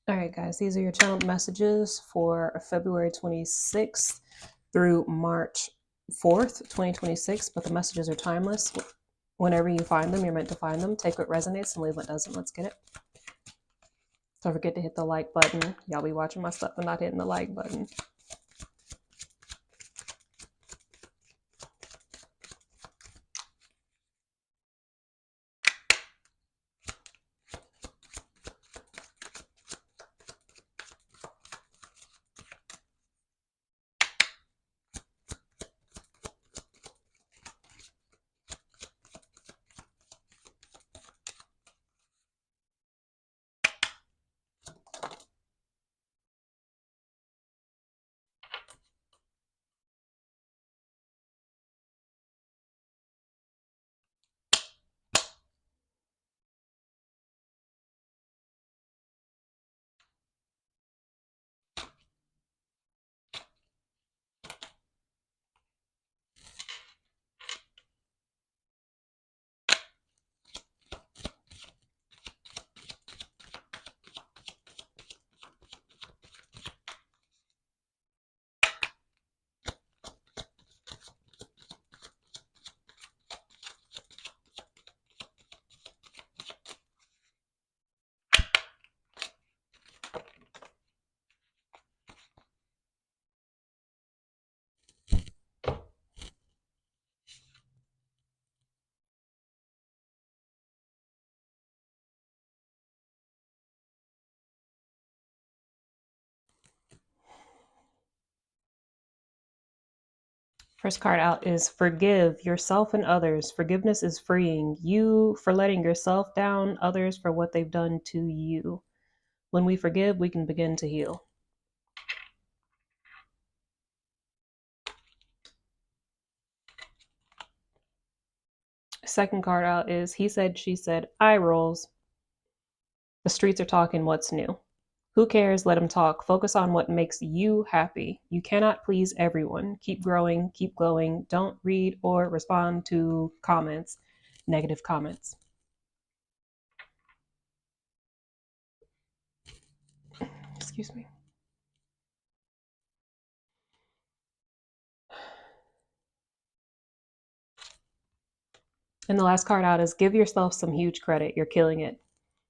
All right, guys, these are your channeled messages for February 26th through March 4th, 2026, but the messages are timeless. Whenever you find them, you're meant to find them. Take what resonates and leave what doesn't. Let's get it. Don't forget to hit the like button. Y'all be watching my stuff and not hitting the like button. First card out is forgive yourself and others. Forgiveness is freeing you for letting yourself down, others for what they've done to you. When we forgive, we can begin to heal. Second card out is he said, she said, eye rolls. The streets are talking, what's new? Who cares? Let them talk. Focus on what makes you happy. You cannot please everyone. Keep growing, keep glowing. Don't read or respond to comments, negative comments. Excuse me. And the last card out is give yourself some huge credit. You're killing it.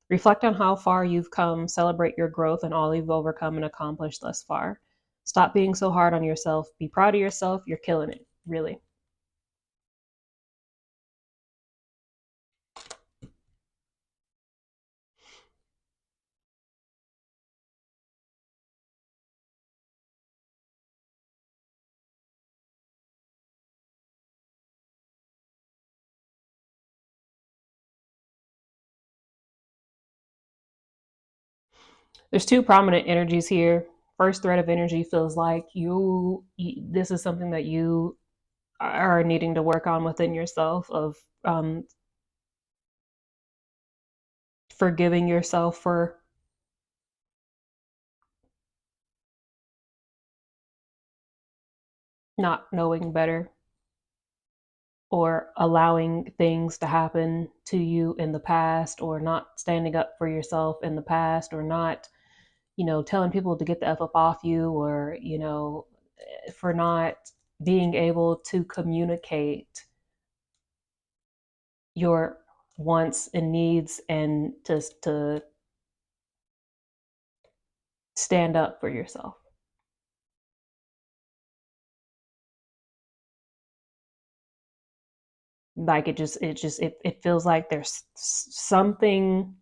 Reflect on how far you've come, celebrate your growth and all you've overcome and accomplished thus far. Stop being so hard on yourself. Be proud of yourself. You're killing it, really. There's two prominent energies here. First thread of energy feels like this is something that you are needing to work on within yourself of forgiving yourself for not knowing better or allowing things to happen to you in the past or not standing up for yourself in the past or not, telling people to get the F up off you or, for not being able to communicate your wants and needs and to stand up for yourself. Like it feels like there's something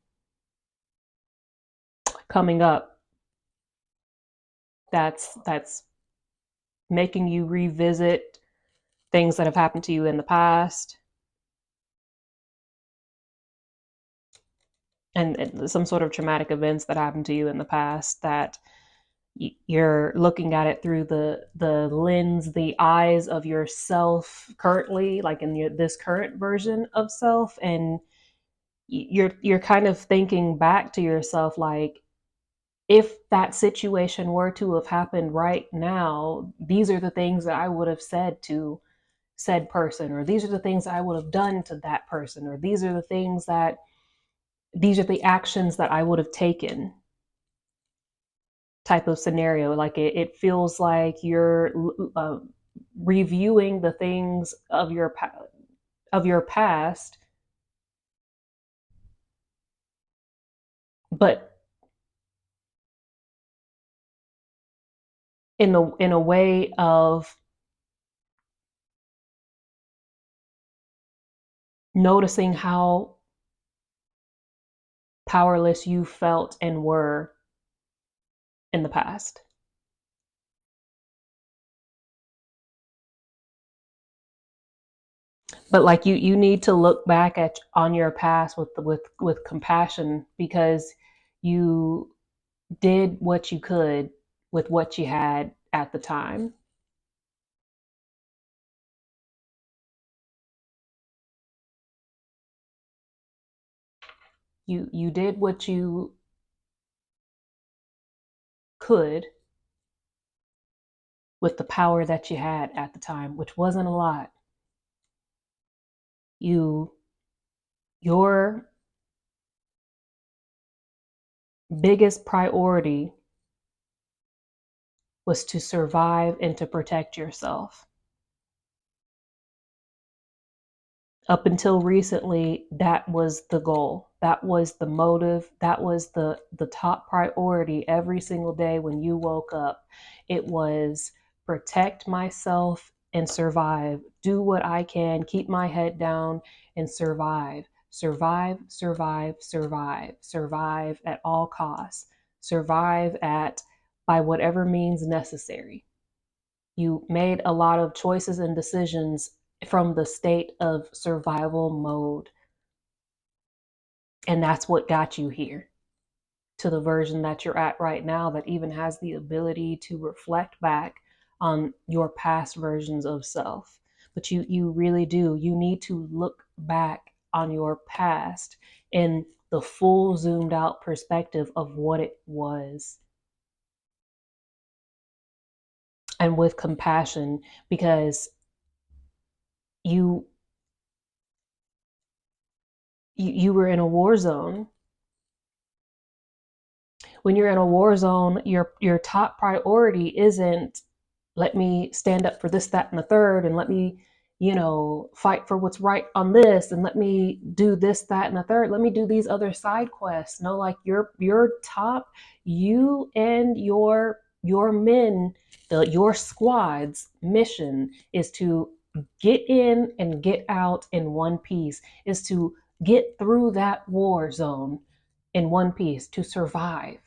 coming up that's making you revisit things that have happened to you in the past and some sort of traumatic events that happened to you in the past that you're looking at it through the lens, the eyes of yourself currently, like in this current version of self, and you're kind of thinking back to yourself like, if that situation were to have happened right now, these are the things that I would have said to said person, or these are the things I would have done to that person, or these are the actions that I would have taken. type of scenario. Like it feels like you're reviewing the things of your past, but in a way of noticing how powerless you felt and were in the past. But like you need to look back at on your past with compassion, because you did what you could with what you had at the time. You did what you could with the power that you had at the time, which wasn't a lot. You your biggest priority was to survive and to protect yourself. Up until recently, that was the goal. That was the motive. That was the top priority every single day when you woke up. It was protect myself and survive. Do what I can, keep my head down and survive. Survive, survive, survive. Survive at all costs. Survive at by whatever means necessary. You made a lot of choices and decisions from the state of survival mode. And that's what got you here to the version that you're at right now, that even has the ability to reflect back on your past versions of self. But you really do. You need to look back on your past in the full zoomed out perspective of what it was, and with compassion, because you you were in a war zone. When you're in a war zone, your top priority isn't let me stand up for this, that, and the third, and let me, fight for what's right on this, and let me do this, that, and the third. Let me do these other side quests. No, like your top, you and your men, your squad's mission is to get in and get out in one piece, is to get through that war zone in one piece, to survive.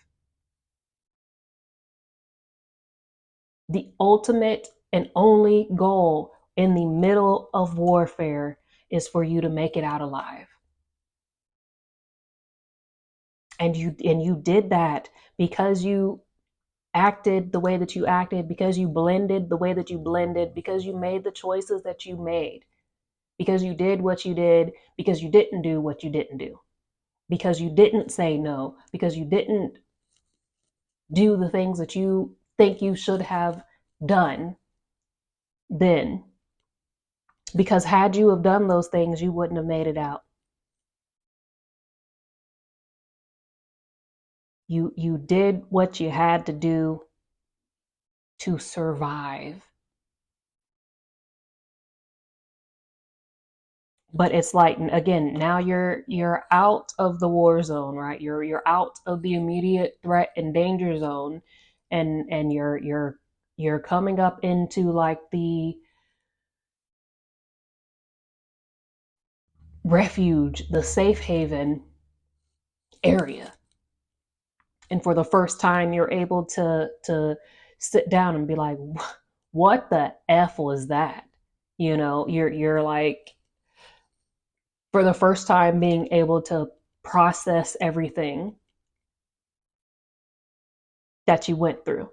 The ultimate and only goal in the middle of warfare is for you to make it out alive. And you did that because you acted the way that you acted, because you blended the way that you blended, because you made the choices that you made, because you did what you did, because you didn't do what you didn't do, because you didn't say no, because you didn't do the things that you think you should have done then. Because had you have done those things, you wouldn't have made it out. You did what you had to do to survive. But it's like, again, now you're out of the war zone, right? You're out of the immediate threat and danger zone, and you're coming up into like the refuge, the safe haven area. And for the first time, you're able to sit down and be like, what the F was that? You're like, for the first time, being able to process everything that you went through.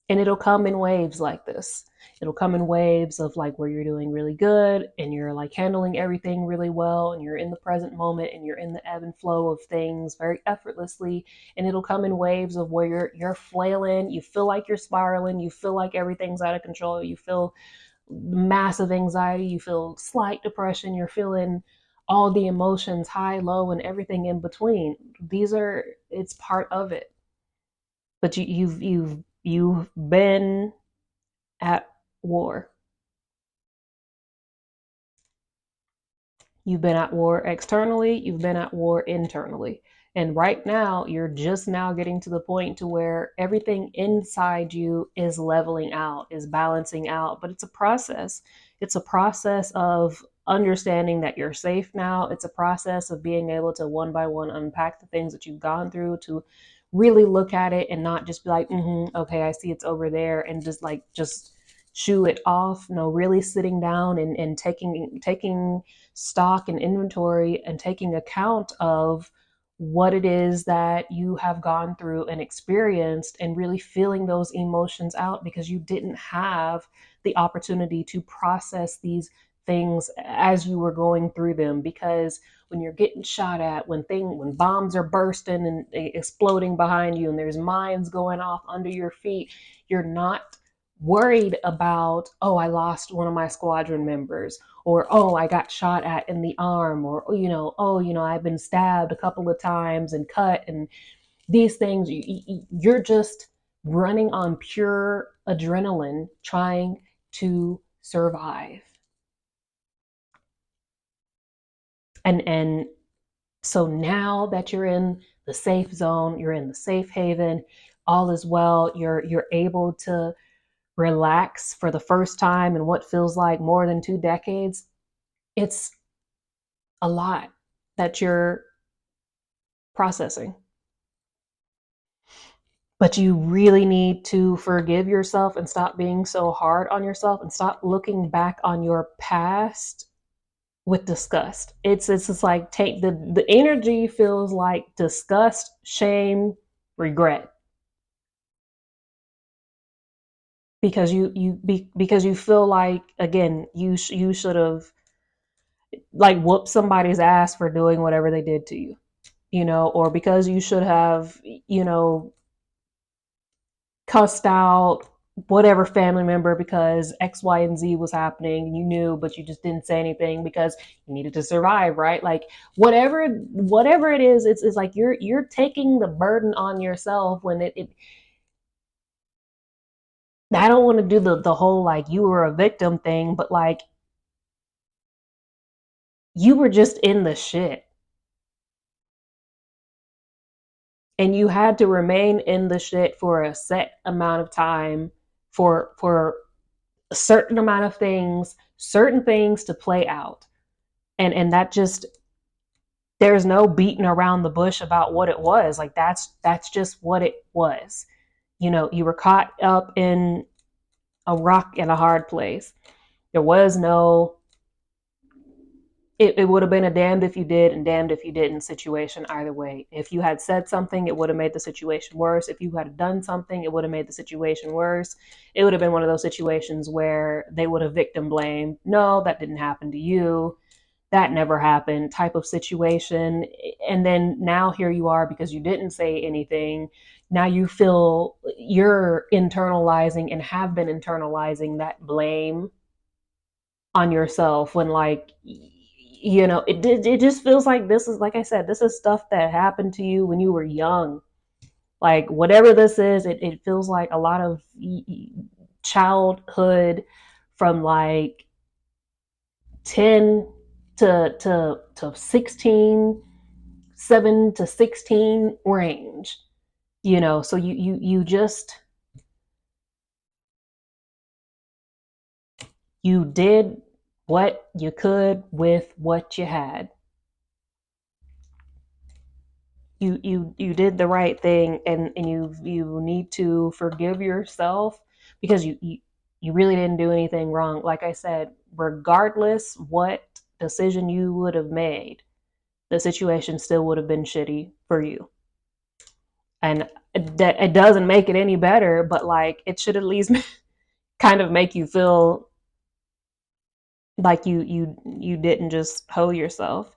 And it'll come in waves like this. It'll come in waves of like where you're doing really good and you're like handling everything really well and you're in the present moment and you're in the ebb and flow of things very effortlessly. And it'll come in waves of where you're flailing, you feel like you're spiraling, you feel like everything's out of control, you feel massive anxiety, you feel slight depression, you're feeling all the emotions, high, low, and everything in between. It's part of it. but you've been at war. You've been at war externally, you've been at war internally. And right now, you're just now getting to the point to where everything inside you is leveling out, is balancing out, but it's a process. It's a process of understanding that you're safe now. It's a process of being able to one by one unpack the things that you've gone through, to really look at it and not just be like, okay, I see it's over there, and just shoo it off. No, really sitting down and taking stock and inventory and taking account of what it is that you have gone through and experienced, and really feeling those emotions out, because you didn't have the opportunity to process these things as you were going through them. Because when you're getting shot at, when bombs are bursting and exploding behind you, and there's mines going off under your feet, you're not worried about, oh, I lost one of my squadron members, or oh, I got shot at in the arm, or oh, I've been stabbed a couple of times and cut, and these things. You're just running on pure adrenaline, trying to survive. And so now that you're in the safe zone, you're in the safe haven, all is well. You're able to relax for the first time in what feels like more than 2 decades. It's a lot that you're processing. But you really need to forgive yourself and stop being so hard on yourself, and stop looking back on your past with disgust. It's just like, take the energy feels like disgust, shame, regret, because because you feel like, again, you should have like whooped somebody's ass for doing whatever they did to you, or because you should have, cussed out whatever family member because X, Y, and Z was happening, and you knew, but you just didn't say anything because you needed to survive, right? Like whatever it is, it's like you're taking the burden on yourself when it I don't want to do the whole like you were a victim thing, but like you were just in the shit, and you had to remain in the shit for a set amount of time, for a certain amount of things, certain things to play out. And that just, there's no beating around the bush about what it was. Like that's just what it was. You were caught up in a rock in a hard place. There was no, it would have been a damned if you did and damned if you didn't situation either way. If you had said something, it would have made the situation worse. If you had done something, it would have made the situation worse. It would have been one of those situations where they would have victim blamed. No, that didn't happen to you. That never happened type of situation. And then now here you are, because you didn't say anything. Now you feel you're internalizing and have been internalizing that blame on yourself, when like, it just feels like, this is, like I said, this is stuff that happened to you when you were young. Like whatever this is, it feels like a lot of childhood, from like 10 to 16, 7 to 16 range. So you just, you did what you could with what you had. You did the right thing, and you need to forgive yourself, because you really didn't do anything wrong. Like I said, regardless what decision you would have made, the situation still would have been shitty for you. And it doesn't make it any better, but like it should at least kind of make you feel like you didn't just hoe yourself.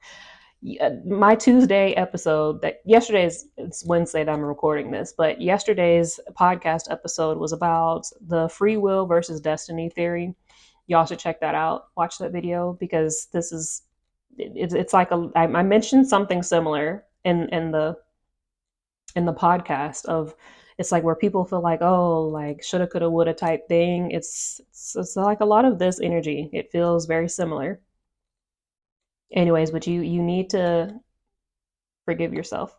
My Tuesday episode, that yesterday's, it's Wednesday that I'm recording this, but yesterday's podcast episode was about the free will versus destiny theory. Y'all should check that out. Watch that video, because this is, it's like I mentioned something similar in the podcast of, It's like where people feel like, oh, like shoulda, coulda, woulda type thing. It's like a lot of this energy. It feels very similar. Anyways, but you need to forgive yourself.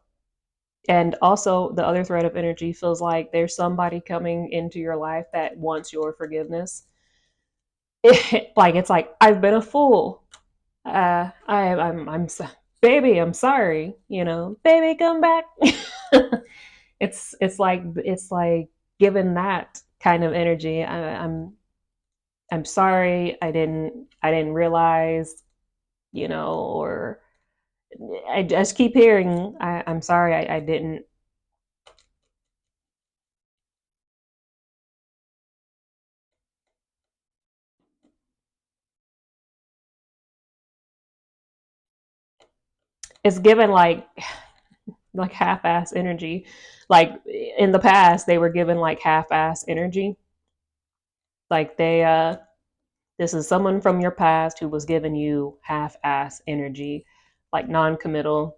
And also, the other thread of energy feels like there's somebody coming into your life that wants your forgiveness. Like it's like I've been a fool. I'm baby, I'm sorry. You know, baby, come back. It's like given that kind of energy. I'm sorry. I didn't realize. You know, or I just keep hearing. I'm sorry. I didn't. It's given like half-ass energy. Like in the past, they were given like half-ass energy. Like this is someone from your past who was giving you half-ass energy, like non-committal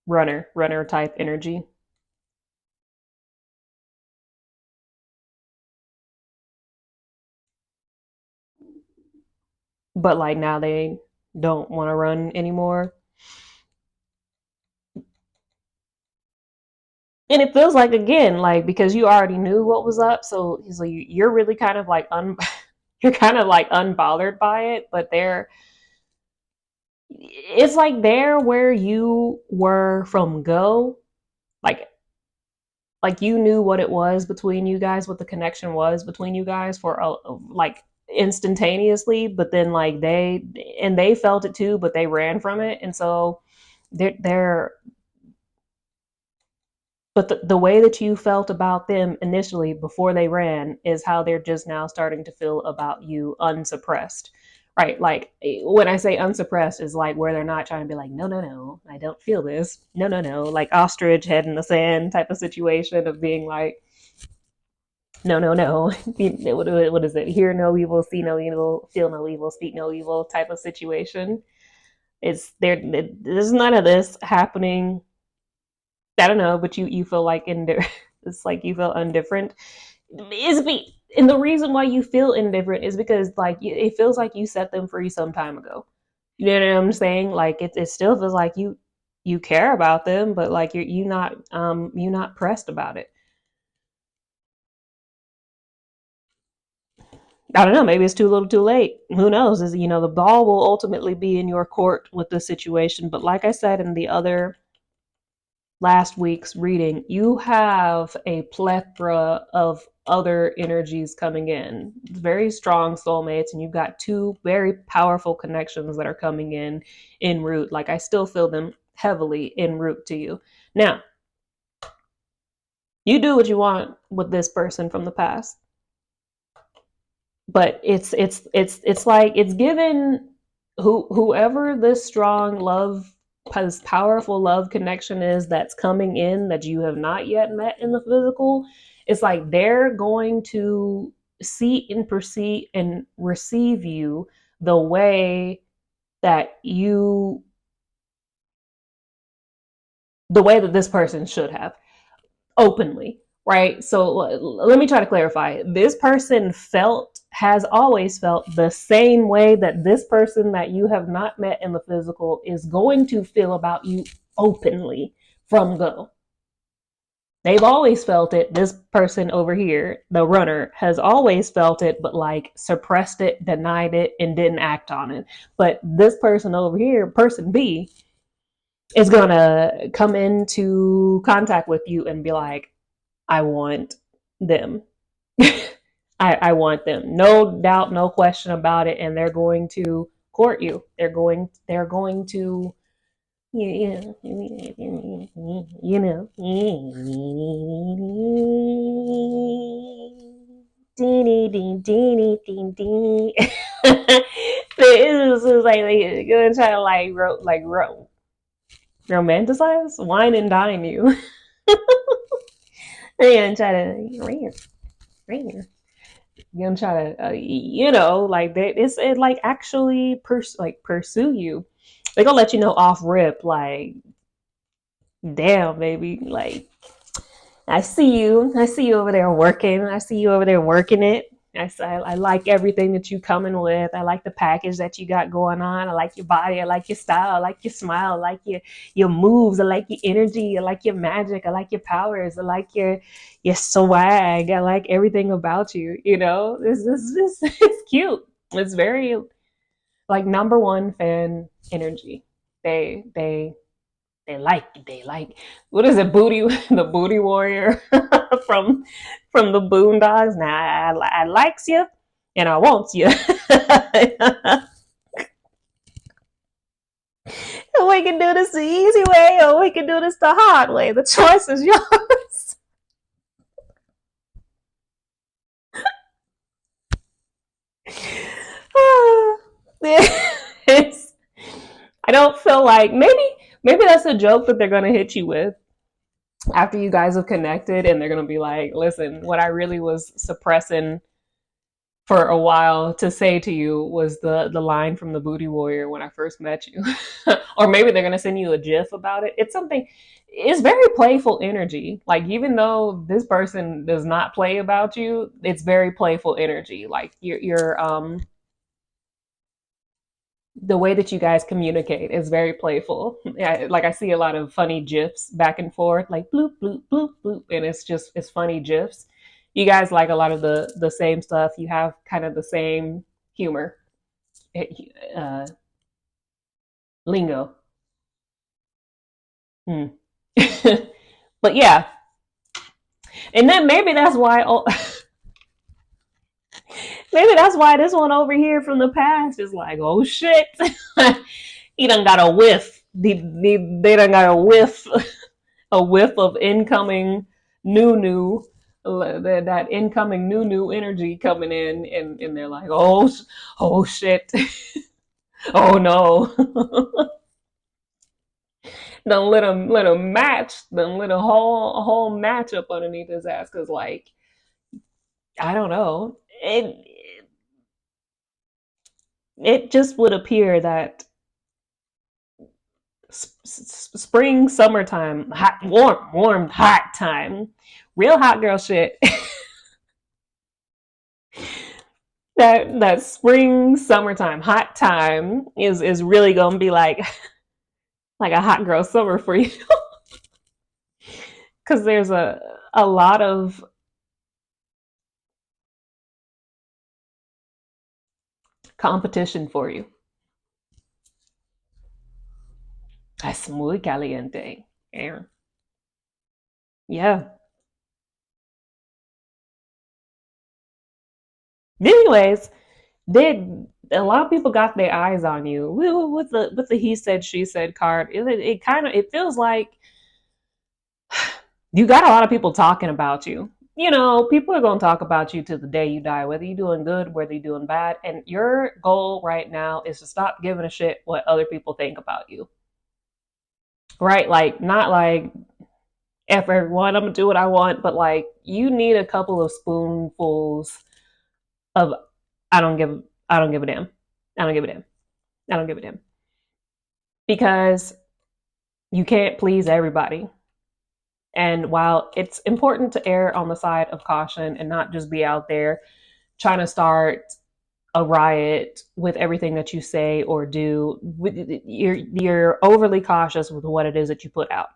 runner type energy. But like now they don't want to run anymore. And it feels like again, like because you already knew what was up, so he's like you're really kind of like you're kind of like unbothered by it, but they're it's like they're where you were from go. Like you knew what it was between you guys, what the connection was between you guys for like instantaneously, but then like they felt it too, but they ran from it, and so they're but the way that you felt about them initially before they ran is how they're just now starting to feel about you unsuppressed. Right? Like when I say unsuppressed is like where they're not trying to be like, no, no, no, I don't feel this. No, no, no. Like ostrich head in the sand type of situation of being like, no, no, no. What is it? Hear no evil, see no evil, feel no evil, speak no evil type of situation. It's there. There's none of this happening. I don't know, but you feel like it's like you feel indifferent. Is be and the reason why you feel indifferent is because like it feels like you set them free some time ago. You know what I'm saying? Like it still feels like you care about them, but like you're not pressed about it. I don't know. Maybe it's too little, too late. Who knows? Is the ball will ultimately be in your court with this situation. But like I said in the other last week's reading, you have a plethora of other energies coming in. Very strong soulmates, and you've got two very powerful connections that are coming in route. Like I still feel them heavily en route to you. Now, you do what you want with this person from the past, but it's like it's given whoever this strong love this powerful love connection is that's coming in that you have not yet met in the physical. It's like they're going to see and perceive and receive you the way that you the way that this person should have openly, right? So let me try to clarify. This person has always felt the same way that this person that you have not met in the physical is going to feel about you openly from go. They've always felt it. This person over here, the runner, has always felt it, but like suppressed it, denied it, and didn't act on it. But this person over here, person B, is gonna come into contact with you and be like, I want them. I want them. No doubt, no question about it. And they're going to court you. They're going to you know Deenie ding deenie ding ding. This is like they're gonna try to romanticize, wine and dine you. They're gonna try to you're gonna try to like like actually pursue you. They gonna let you know off rip like damn baby, like I see you. I see you over there working. I see you over there working it. I like everything that you coming with. I like the package that you got going on. I like your body. I like your style. I like your smile. I like your moves. I like your energy. I like your magic. I like your powers. I like your swag. I like everything about you. You know, this it's cute. It's very like number one fan energy. They they like what is it, booty the booty warrior from the Boondocks. Nah, I likes you and I wants you. We can do this the easy way or we can do this the hard way. The choice is yours. It's, I don't feel like maybe that's a joke that they're gonna hit you with after you guys have connected, and they're gonna be like, listen, what I really was suppressing for a while to say to you was the line from the Booty Warrior when I first met you. Or maybe they're gonna send you a GIF about it. It's something. It's very playful energy. Like even though this person does not play about you, it's very playful energy. Like your the way that you guys communicate is very playful. Yeah, like I see a lot of funny gifs back and forth, like bloop bloop bloop bloop, and it's funny gifs. You guys like a lot of the same stuff. You have kind of the same humor, uh, lingo. Hmm. But yeah, and then maybe that's why. Oh, maybe that's why this one over here from the past is like, oh shit, he done got a whiff. They done got a whiff of incoming new that incoming new energy coming in, and they're like, oh shit, oh no. Then let him match, then let a whole match up underneath his ass, because like I don't know, it just would appear that spring, summertime, hot, warm, hot time, real hot girl shit. That spring, summertime, hot time is really gonna be like a hot girl summer for you, because there's a lot of competition for you. Es muy caliente. Yeah. Yeah. Anyways, did a lot of people got their eyes on you with the he said she said card? It kind of it feels like you got a lot of people talking about you. You know, people are going to talk about you to the day you die, whether you're doing good, whether you're doing bad. And your goal right now is to stop giving a shit what other people think about you. Right? Like, not like, F everyone, I'm going to do what I want, but like, you need a couple of spoonfuls of, I don't give, I don't give a damn. I don't give a damn. I don't give a damn. Because you can't please everybody. And while it's important to err on the side of caution and not just be out there trying to start a riot with everything that you say or do, you're overly cautious with what it is that you put out,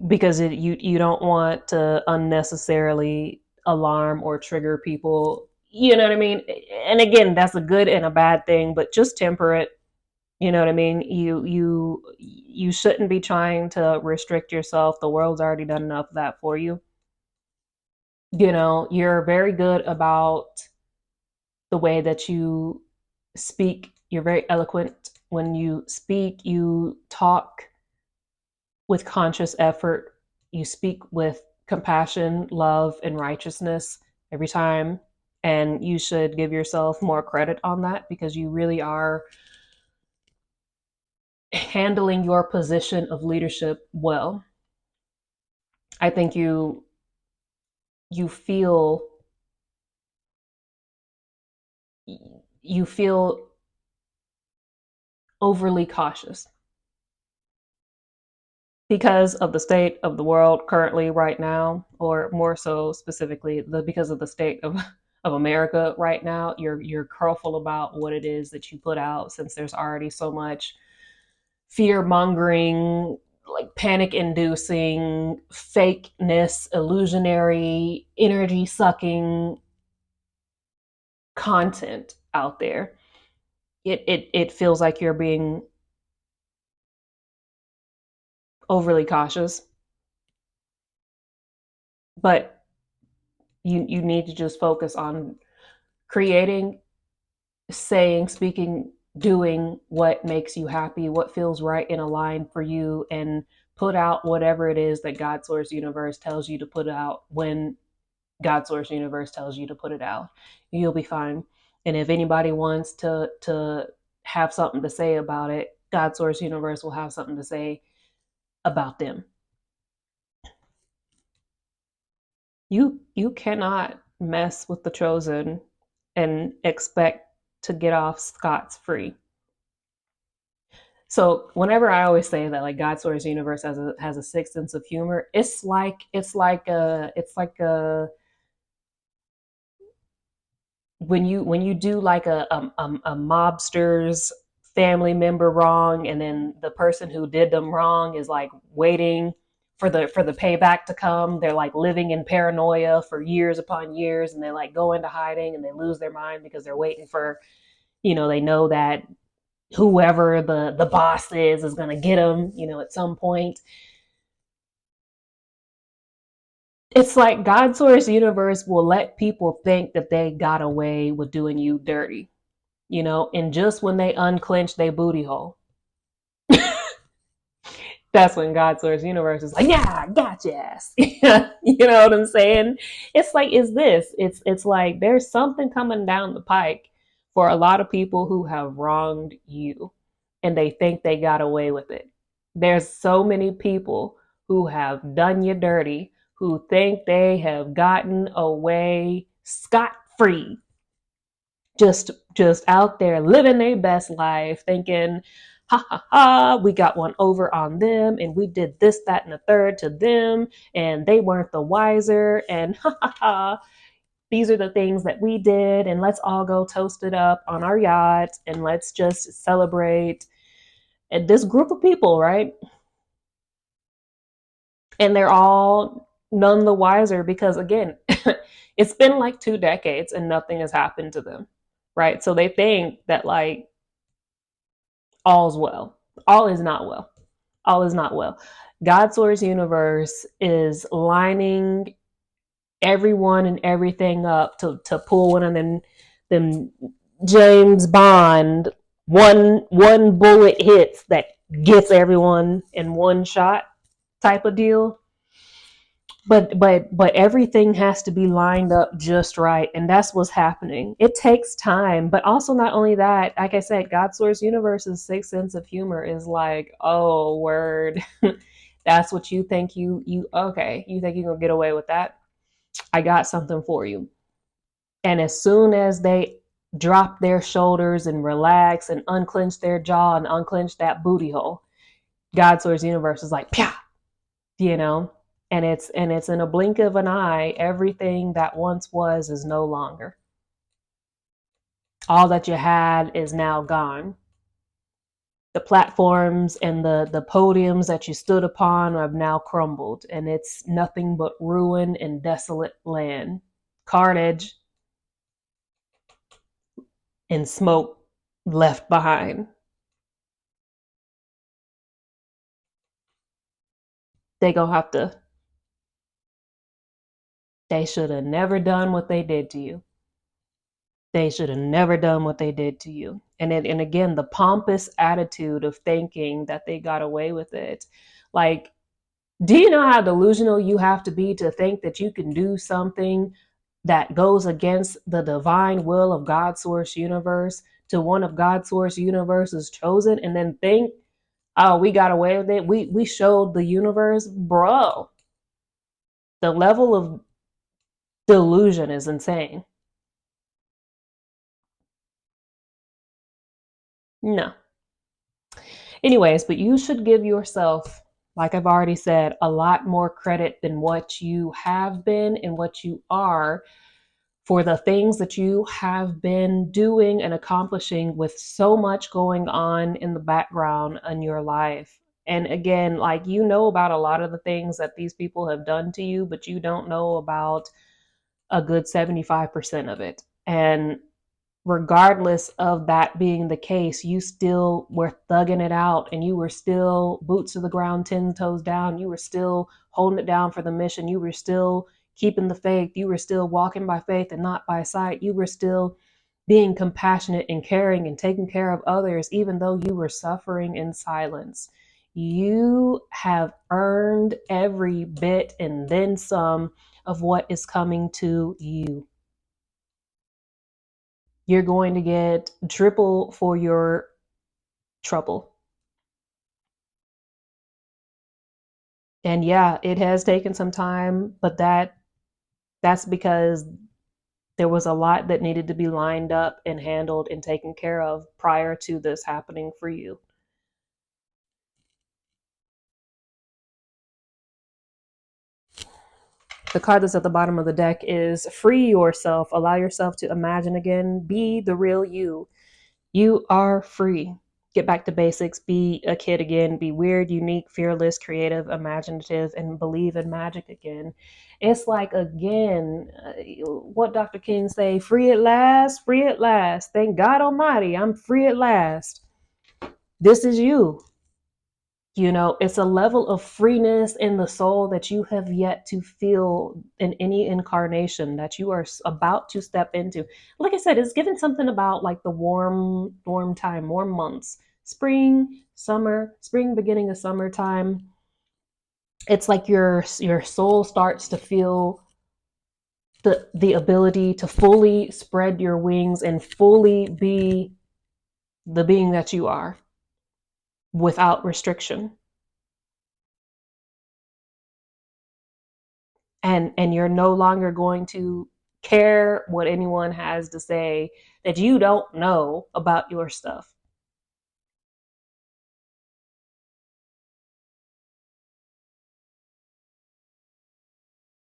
because you don't want to unnecessarily alarm or trigger people. You know what I mean? And again, that's a good and a bad thing, but just temper it. You know what I mean? You shouldn't be trying to restrict yourself. The world's already done enough of that for you. You know, you're very good about the way that you speak. You're very eloquent when you speak. You talk with conscious effort. You speak with compassion, love, and righteousness every time. And you should give yourself more credit on that, because you really are handling your position of leadership well. I think you feel you feel overly cautious. because of the state of the world currently right now, or more so specifically because of the state of America right now, you're careful about what it is that you put out, since there's already so much fear mongering, like panic inducing, fakeness, illusionary, energy sucking content out there. It feels like you're being overly cautious, but you need to just focus on creating, saying, speaking, doing what makes you happy, what feels right and aligned for you, and put out whatever it is that God Source Universe tells you to put out when God Source Universe tells you to put it out. You'll be fine. And if anybody wants to have something to say about it, God Source Universe will have something to say about them. You cannot mess with the chosen and expect to get off scot free. So whenever I always say that, like, God Source Universe has a sixth sense of humor, it's like a when you do like a mobster's family member wrong, and then the person who did them wrong is like waiting for the payback to come. They're like living in paranoia for years upon years, and they like go into hiding and they lose their mind because they're waiting for, they know that whoever the boss is going to get them, at some point. It's like God Source Universe will let people think that they got away with doing you dirty, and just when they unclench their booty hole, that's when God Source Universe is like, yeah, got your ass. You know what I'm saying? It's like, is this? It's like there's something coming down the pike for a lot of people who have wronged you, and they think they got away with it. There's so many people who have done you dirty, who think they have gotten away scot free, just out there living their best life, thinking, ha ha ha, we got one over on them, and we did this, that, and the third to them, and they weren't the wiser, and ha ha ha, these are the things that we did, and let's all go toast it up on our yacht, and let's just celebrate. And this group of people, right? And they're all none the wiser because, again, it's been like 2 decades and nothing has happened to them, right? So they think that, like, all's well. All is not well. All is not well. God Source Universe is lining everyone and everything up to pull one of them James Bond one bullet hits that gets everyone in one shot type of deal. But everything has to be lined up just right, and that's what's happening. It takes time, but also, not only that, like I said, God Source Universe's sixth sense of humor is like, oh word. That's what you think, you okay, you think you're gonna get away with that? I got something for you. And as soon as they drop their shoulders and relax and unclench their jaw and unclench that booty hole, God Source Universe is like, pya, you know and it's in a blink of an eye. Everything that once was is no longer. All that you had is now gone. The platforms and the podiums that you stood upon have now crumbled, and it's nothing but ruin and desolate land, carnage and smoke left behind. They gonna have to They should have never done what they did to you. They should have never done what they did to you. And again, the pompous attitude of thinking that they got away with it. Like, do you know how delusional you have to be to think that you can do something that goes against the divine will of God Source Universe to one of God Source Universe's chosen, and then think, oh, we got away with it. We showed the universe, bro. The level of delusion is insane. No. Anyways, but you should give yourself like I've already said, a lot more credit than what you have been and what you are for the things that you have been doing and accomplishing with so much going on in the background in your life. And again, like you know about a lot of the things that these people have done to you, but you don't know about a good 75% of it. And regardless of that being the case, you still were thugging it out and you were still boots to the ground, 10 toes down. You were still holding it down for the mission. You were still keeping the faith. You were still walking by faith and not by sight. You were still being compassionate and caring and taking care of others, even though you were suffering in silence. You have earned every bit and then some of what is coming to you. You're going to get triple for your trouble. And yeah, it has taken some time, but that's because there was a lot that needed to be lined up and handled and taken care of prior to this happening for you. The card that's at the bottom of the deck is free yourself, allow yourself to imagine again, be the real you. You are free. Get back to basics, be a kid again, be weird, unique, fearless, creative, imaginative, and believe in magic again. It's like, again, what Dr. King say, free at last, free at last. Thank God Almighty, I'm free at last. This is you. You know, it's a level of freeness in the soul that you have yet to feel in any incarnation that you are about to step into. Like I said, it's given something about like the warm time, warm months, spring, summer, spring, beginning of summertime. It's like your soul starts to feel the ability to fully spread your wings and fully be the being that you are without restriction. And you're no longer going to care what anyone has to say that you don't know about your stuff.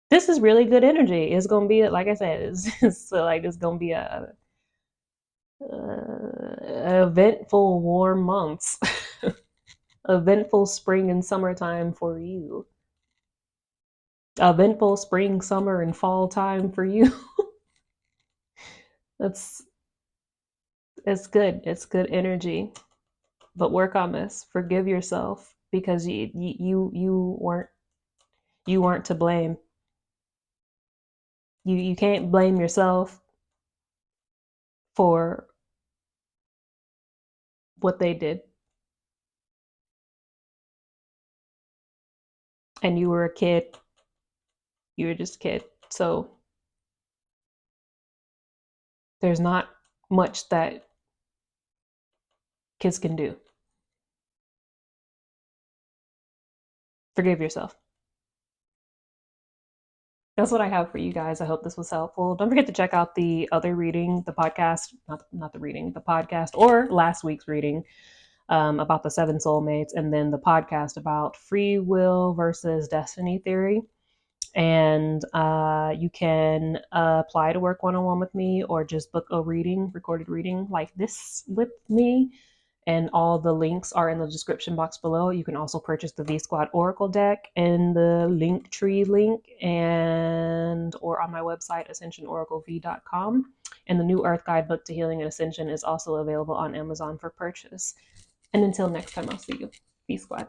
This is really good energy. It's gonna be, like I said, it's gonna be a eventful warm months, eventful spring and summertime for you, eventful spring, summer, and fall time for you. That's it's good. It's good energy. But work on this. Forgive yourself because you weren't to blame. You can't blame yourself for what they did. And you were a kid. You were just a kid. So there's not much that kids can do. Forgive yourself. That's what I have for you guys. I hope this was helpful. Don't forget to check out the other reading, the podcast, not the reading, the podcast, or last week's reading about the seven soulmates, and then the podcast about free will versus destiny theory. And you can apply to work one-on-one with me or just book a reading, recorded reading like this with me. And all the links are in the description box below. You can also purchase the V Squad Oracle deck in the link tree link and or on my website ascensionoraclev.com. And the new Earth Guidebook to Healing and Ascension is also available on Amazon for purchase. And until next time, I'll see you. V Squad.